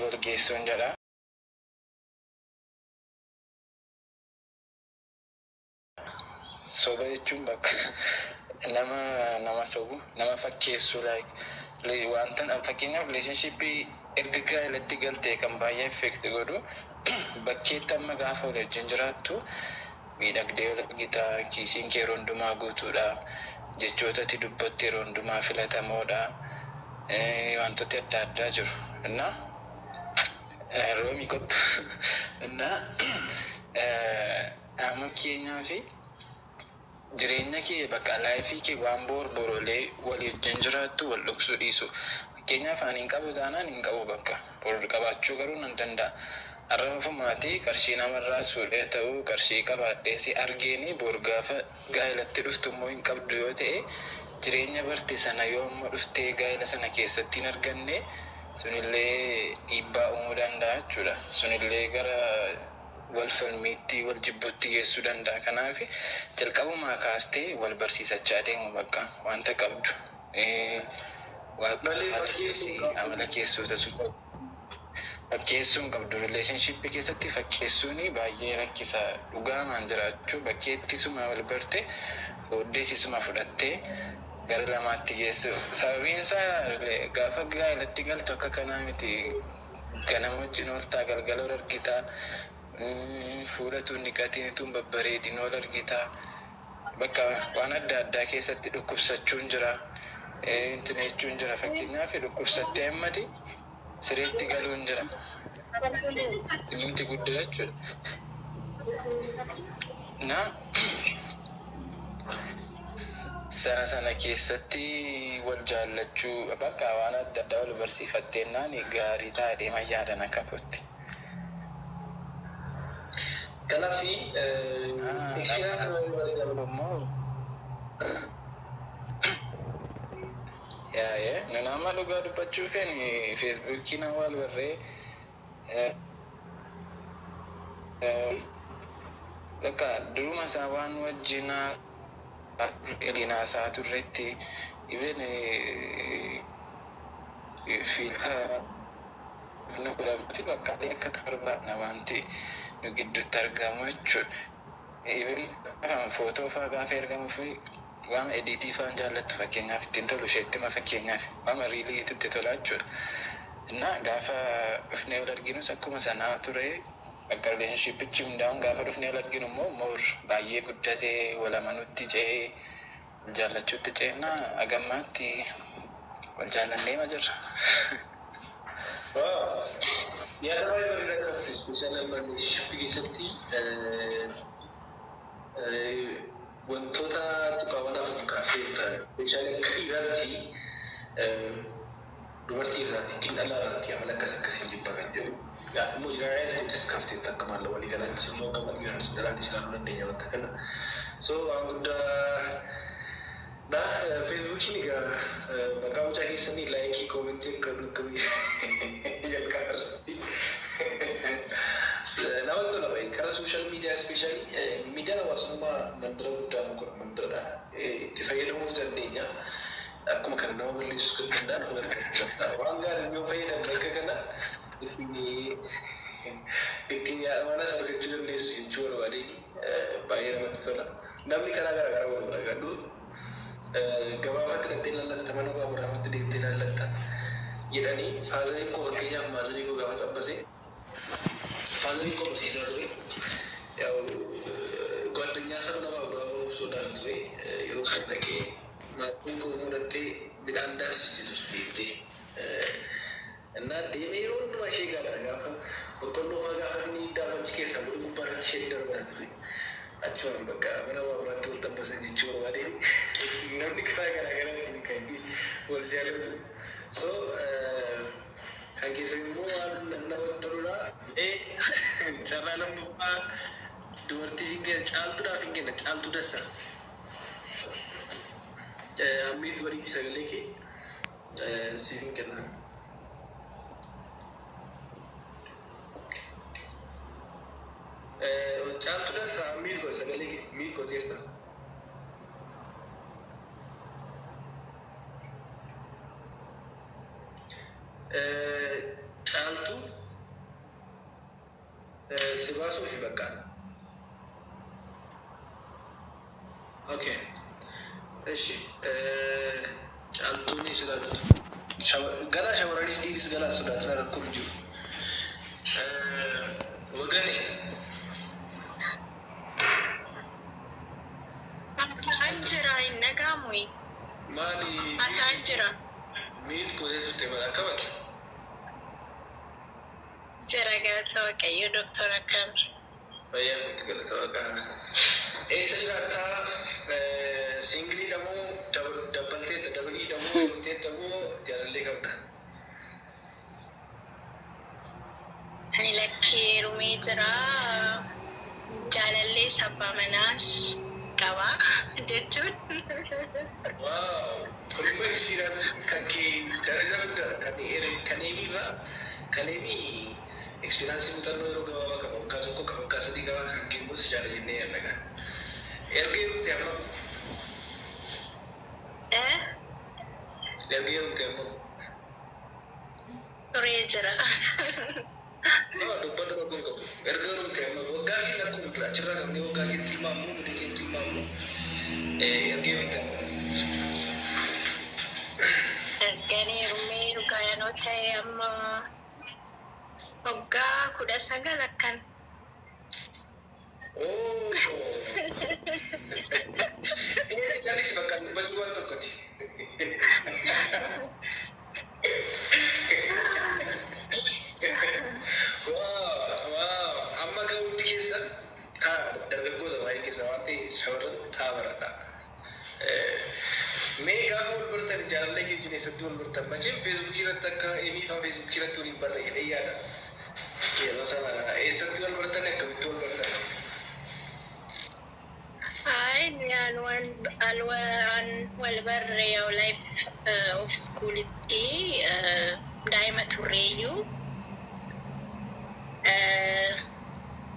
wal geessuun jedha. Soba jechuun bakka nama sobu nama fakkeessu wanta fakkeenyaaf rileeshinshiippii erga gaa'elatti galtee kan baay'ee effekti godhu bakkeetti amma gaafa wal wajjin jiraattu miidhagdee wal argitaa, kiisiin kee yeroo hundumaa guutuudha, jechootatti dubbatti yeroo hundumaa filatamoodha, wantooti adda addaa jiru. Innaa roomi kottu innaa amma keenyaa fi jireenya kee bakka laayifii kee waan boroolee walii wajjin jiraattu wal dhoksuu dhiisu. Fakkeenyaaf ani hin qabu taanaan hin qabu bakka bor qabaachuu garuu nan danda'a. Arraafumaati qarshii namarraa suudhee ta'uu qarshii qabaadhee si argeeni bor gaafa gaa'elatti dhuftu immoo hin qabdu yoo ta'e jireenya barte sana yoo amma dhuftee gaa'ela sana keessatti hin arganne sunillee dhiibbaa uumuu danda'a jechuudha. Sunillee gara wal falmiitti wal jibbuutti geessuu danda'a. Kanaaf jalqabumaa kaastee wal barsiisachaa deemu bakka wanta qabdu. Amala keessoota sun fakkeessuun qabdu. Rileeshinshiippii keessatti fakkeessuun baay'ee rakkisa. Dhugaamaan jiraachuu bakkeetti suma wal barte booddeessisuma fudhattee gara lamaatti geessu. Sababiin isaa gaafa gaa'elatti galtu akka kanaa miti. Ganama wajjin ooltaa galgala wal argitaa. Fuudhatuun niqatiin babbareedin wal argitaa. Bakka waan adda addaa keessatti dhukkubsachuun jira. Jechuun jira fakkeenyaaf dhukkubsattee ammati sireetti galuun jira. Dhimmichi guddaa jechuudha. Sana keessatti wal jaallachuu bakka waan adda addaa wal barsiifatteennaan gaarii ta'aa deeman yaadan akka kootti. Kanafi experience immoo nama dhugaa dubbachuu feeni feesbuukii nama wal barree bakka duruma isaa waan wajjinaa isaa turretti even fi bakka akka tarbaadha wanti nu gidduutti argamu jechuudha. Even footoo fa'aa gaafa ergamu fi waan ediitii fa'aan jaallattu fakkeenyaaf ittiin tolu isheetti fakkeenyaaf waan riilii itti tolaa jechuudha. Innaa gaafa dhufnee wal arginus akkuma sanaa ture bakka rileeshinshiippichi hundaa'uun gaafa dhufnee wal arginu immoo moor baay'ee guddatee wal amanuutti ce'ee wal jaallachuutti ce'ennaa agammaatti wal jaallannee ma jirra. Yaada baay'ee bareedaa qabdi ispeeshaalii rileeshinshiippii keessatti wantoota tuqaawwanaaf kaafeetta ispeeshaalii akka dhiiraatti dubartii irraatti dhala irraatti amala akkasiin jibba kan jedhu yaada immoo jiraayyaa gootes kaafteetta akka maalla walii galaatti immoo akka walii galaanis daraanis ilaaluu dandeenya wanta kana. So waan guddaa feesbuukiin egaa maqaa mucaa keessanii laayikii koomentii akka jalqabarratti nama tola baay'ee karaa sooshaal miidiyaa ispeeshaalii miidiyaan hawaasummaa mandara guddaa nu godha mandaradha itti fayyadamuuf dandeenya akkuma kana nama balleessuu kan danda'an waan gaarii yoo fayyadamne akka kana ittiin yaadamanas argachuu dandeessu jechuu barbaadeen baay'ee namatti tola. Namni karaa garaa garaa wal baragadhu gabaafatti dhattee lallatta mana baaburaafatti deemtee lallatta jedhanii faazaniin koo fakkeenyaaf maazanii koo gaafa xabbasee faazaniin koo barsiisaa ture ጓደኛ ሰብ nama baaburaaf sodaatu ture yeroo san dhaqee maatiin koo mudhattee midhaan daasisitus deemtee innaa deemee yeroo hundumaa ishee gaadha gaafa boqqolloo fa'aa gaafa inni daabamsi keessaa godhu gubbaarratti ishee darbaa ture achumaan bakka mana baaburaatti wal xabbasan jechuu barbaadeen namni karaa garaa garaatiin kan wal jaallatu. So kan keessa immoo waan namatti toludha. Carraa lammaffaa dubartii hin kenna caaltuudhaaf hin kenna caaltuu dassa. Ammiitu barii sagalee kee siif hin kenna. Caaltuu dassa ammiitu sagalee kee miil qoteerta. Caaltuu سباسو في بكان اوكي ايش جالتوني سدادت غلا شاورانيس ديس غلا سداتنا ركول جو وغني أنجرا إنك موي مالي أسانجرا ميت كويس تبغى كمان جرا توك أيو دكتورة كم بيا ميت كلا توكا إيش جراتا سينجلي دمو دبلتي دبلي دمو تدمو جرالي كمنا أنا لك رومي جرا جالالي سبا مناس كوا جتون واو كل ما يصير كي درجة بدر كنيمي را كنيمي experience متنو يروح كوا كاسو كوا كاسدي كوا كي موس جالي جنيه أنا إرجع تيمم إرجع تيمم رومي جرا دبل دبل كوا إرجع تيمم وقاعد لكم أشرا كمني وقاعد تيمم مديك تيمم إرجع تيمم أرجعني رومي ركايا نوتي أما أوكا كودا سانغا لكان Oh, ini cari sebakan batuan tokoti. Wow, amma kau dikisa, tha dargagoo dawai kisa wanti shawaran tha barada. Mega hol bertan jalan lagi jenis setul bertan macam Facebook kira takka ini fa Facebook kira tu ni barra ini ada. Ya, masalah. Setul bertan ya kebetul bertan. هاي الوان والبر يا لايف اوف سكول دي دائما تريو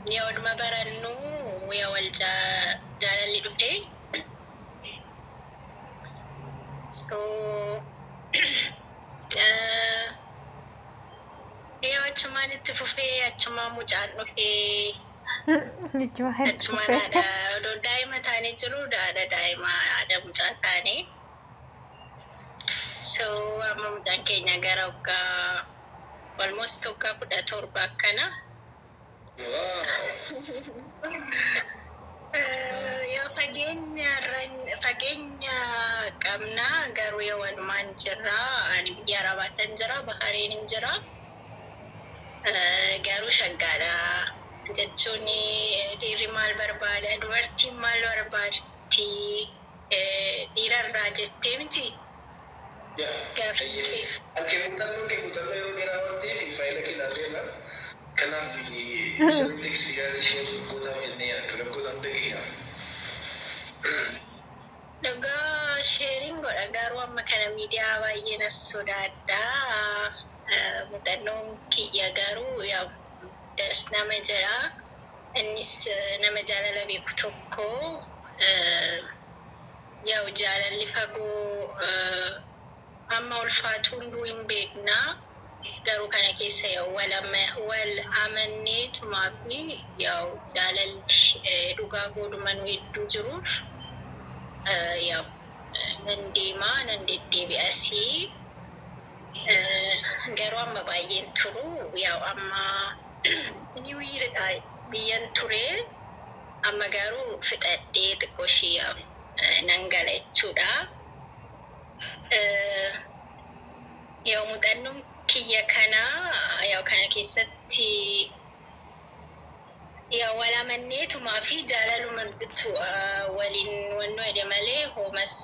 يا ود ما برنو يا والجا جال اللي دفي so يا وجمان التفوفي أجمع مجال في أجمع ada do daima tani juru ada daima ada muncul tani so ama mujangkenya garauka almost toka kuda torba kana ya fagenya kamna garu ya wan manjira ani biyya rabatan jira baharin jira garu shagara jechuun dhiirri maal barbaada dubartiin maal barbaaddi dhiirarraa jettee miti gaaffii akka muuxannoo yeroo dheeraa waan ta'eef faayila kilaalleerra kanaaf sirriitti ekspiriyaansi ishee gootaaf jennee yaaddu laggootaan dhageenyaaf. Dhugaa sheeriin godha garuu amma kana miidiyaa baay'ee nas sodaadha muuxannoon kiyya garuu yaa das nama jira innis nama jaalala beeku tokko yaa jaalalli fagoo amma ulfaatu hunduu hin beekna garuu kana keessa wal amanneetumaa fi yaa jaalalli dhugaa gooduman hedduu jiruuf yaa nan deemaa nan deddeebi'asii garuu amma baay'een turu yaa amma New Year biyyan ture amma garuu fixadhee xiqqoo ishee nan gala jechuudha. Yaa muuxannoon kiyya kana yaa kana keessatti yaa wal amanneetumaa fi jaalaluma waliin wannoo jedhe malee hoomas